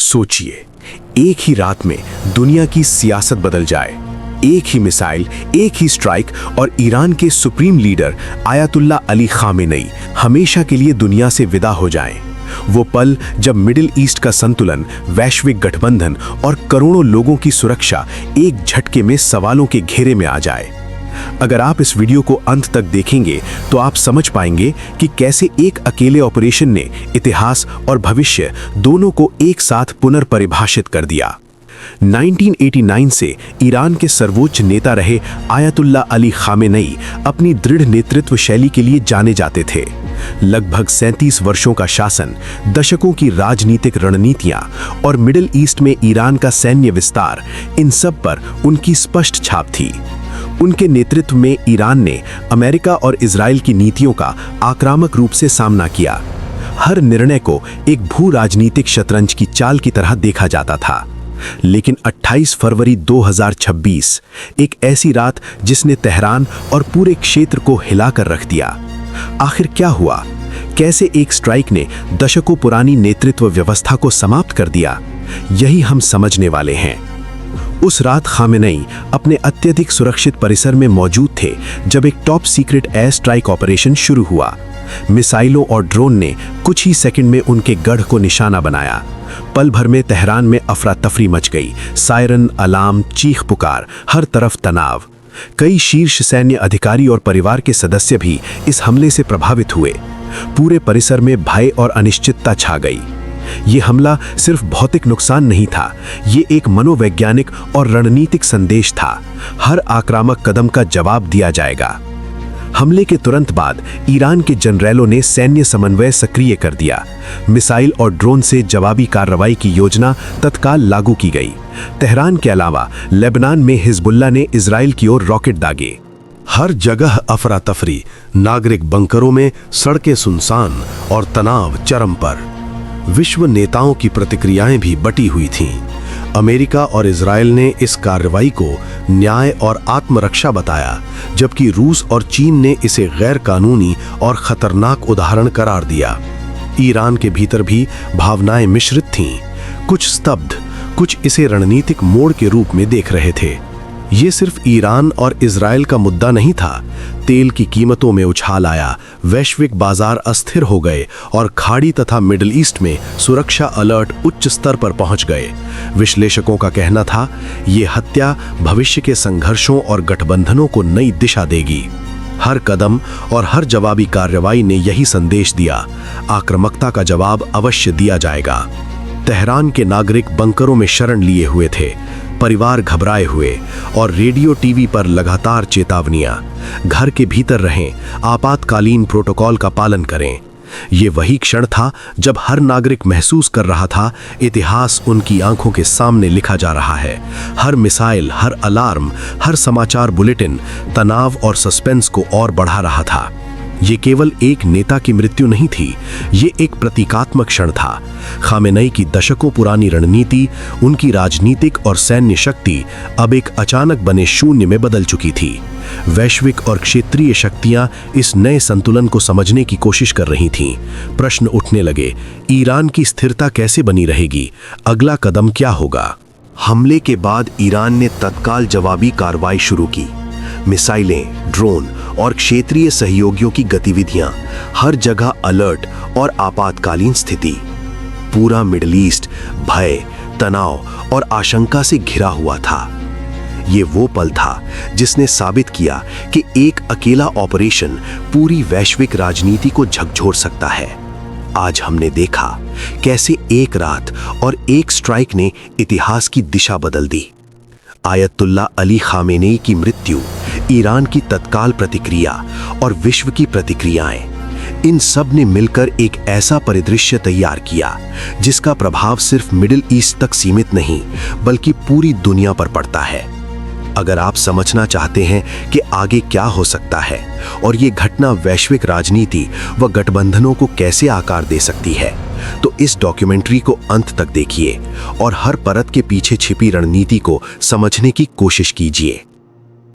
सोचिए, एक ही रात में दुनिया की सियासत बदल जाए। एक ही मिसाइल, एक ही स्ट्राइक और ईरान के supreme leader ayatollah Ali Khamenei हमेशा के लिए दुनिया से विदा हो जाएं। वो पल जब मिडिल ईस्ट का संतुलन, वैश्विक गठबंधन और करोड़ों लोगों की सुरक्षा एक झटके में सवालों के घेरे में आ जाए। अगर आप इस वीडियो को अंत तक देखेंगे तो आप समझ पाएंगे कि कैसे एक अकेले ऑपरेशन ने इतिहास और भविष्य दोनों को एक साथ पुनर्परिभाषित कर दिया। 1989 से ईरान के सर्वोच्च नेता रहे आयतुल्ला अली खामेनेई अपनी दृढ़ नेतृत्व शैली के लिए जाने जाते थे। लगभग 37 वर्षों का शासन, दशकों की राजनीतिक रणनीतियां और मिडिल ईस्ट में ईरान का सैन्य विस्तार, इन सब पर उनकी स्पष्ट छाप थी। उनके नेतृत्व में ईरान ने अमेरिका और इजराइल की नीतियों का आक्रामक रूप से सामना किया। हर निर्णय को एक भू राजनीतिक शतरंज की चाल की तरह देखा जाता था। लेकिन 28 फरवरी 2026 एक ऐसी रात जिसने तेहरान और पूरे क्षेत्र को हिलाकर रख दिया। आखिर क्या हुआ? कैसे एक स्ट्राइक ने दशकों पुरानी नेतृत्व व्यवस्था को समाप्त कर दिया? यही हम समझने वाले हैं। उस रात खामेनेई अपने अत्यधिक सुरक्षित परिसर में मौजूद थे जब एक top secret air strike operation शुरू हुआ। मिसाइलों और ड्रोन ने कुछ ही सेकंड में उनके गढ़ को निशाना बनाया। पल भर में तेहरान में अफरा तफरी मच गई। सायरन, अलार्म, चीख पुकार, हर तरफ तनाव। कई शीर्ष सैन्य अधिकारी और परिवार के सदस्य भी इस हमले से प्रभावित हुए। पूरे परिसर में भय और अनिश्चितता छा गई। ये हमला सिर्फ भौतिक नुकसान नहीं था, ये एक मनोवैज्ञानिक और रणनीतिक संदेश था। हर आक्रामक कदम का जवाब दिया जाएगा। हमले के तुरंत बाद ईरान के जनरलों ने सैन्य समन्वय सक्रिय कर दिया। मिसाइल और ड्रोन से जवाबी कार्रवाई की योजना तत्काल लागू की गई। तेहरान के अलावा लेबनान में हिजबुल्लाह ने इजराइल की ओर रॉकेट दागे। हर जगह अफरा तफरी, नागरिक बंकरों में सड़कें सुनसान और तनाव चरम पर। विश्व नेताओं की प्रतिक्रियाएं भी बटी हुई थीं। अमेरिका और इजराइल ने इस कार्रवाई को न्याय और आत्मरक्षा बताया, जबकि रूस और चीन ने इसे गैर कानूनी और खतरनाक उदाहरण करार दिया। ईरान के भीतर भी भावनाएं मिश्रित थीं। कुछ स्तब्ध, कुछ इसे रणनीतिक मोड़ के रूप में देख रहे थे। ये सिर्फ ईरान और इजराइल का मुद्दा नहीं था। तेल की कीमतों में उछाल आया, वैश्विक बाजार अस्थिर हो गए और खाड़ी तथा मिडिल ईस्ट में सुरक्षा अलर्ट उच्च स्तर पर पहुंच गए। विश्लेषकों का कहना था, ये हत्या भविष्य के संघर्षों और गठबंधनों को नई दिशा देगी। हर कदम और हर जवाबी कार्रवाई ने यही संदेश दिया, आक्रामकता का जवाब अवश्य दिया जाएगा। तेहरान के नागरिक बंकरों में शरण लिए हुए थे, परिवार घबराए हुए और रेडियो टीवी पर लगातार चेतावनियां, घर के भीतर रहें, आपातकालीन प्रोटोकॉल का पालन करें। ये वही क्षण था जब हर नागरिक महसूस कर रहा था, इतिहास उनकी आंखों के सामने लिखा जा रहा है। हर मिसाइल, हर अलार्म, हर समाचार बुलेटिन तनाव और सस्पेंस को और बढ़ा रहा था। ये केवल एक नेता की मृत्यु नहीं थी, ये एक प्रतीकात्मक क्षण था। खामेनेई की दशकों पुरानी रणनीति, उनकी राजनीतिक और सैन्य शक्ति अब एक अचानक बने शून्य में बदल चुकी थी। वैश्विक और क्षेत्रीय शक्तियां इस नए संतुलन को समझने की कोशिश कर रही थीं। प्रश्न उठने लगे, ईरान की स्थिरता कैसे बनी रहेगी? अगला कदम क्या होगा? हमले के बाद ईरान ने तत्काल जवाबी कार्रवाई शुरू की। मिसाइलें, ड्रोन और क्षेत्रीय सहयोगियों की गतिविधियां, हर जगह अलर्ट और आपातकालीन स्थिति। पूरा मिडिल ईस्ट भय, तनाव और आशंका से घिरा हुआ था। ये वो पल था जिसने साबित किया कि एक अकेला ऑपरेशन पूरी वैश्विक राजनीति को झकझोर सकता है। आज हमने देखा कैसे एक रात और एक स्ट्राइक ने इतिहास की दिशा बदल दी। आयतुल्ला अली खामेनेई की मृत्यु, ईरान की तत्काल प्रतिक्रिया और विश्व की प्रतिक्रियाएं, इन सब ने मिलकर एक ऐसा परिदृश्य तैयार किया जिसका प्रभाव सिर्फ मिडिल ईस्ट तक सीमित नहीं बल्कि पूरी दुनिया पर पड़ता है। अगर आप समझना चाहते हैं कि आगे क्या हो सकता है और ये घटना वैश्विक राजनीति व गठबंधनों को कैसे आकार दे सकती है, तो इस डॉक्यूमेंट्री को अंत तक देखिए और हर परत के पीछे छिपी रणनीति को समझने की कोशिश कीजिए।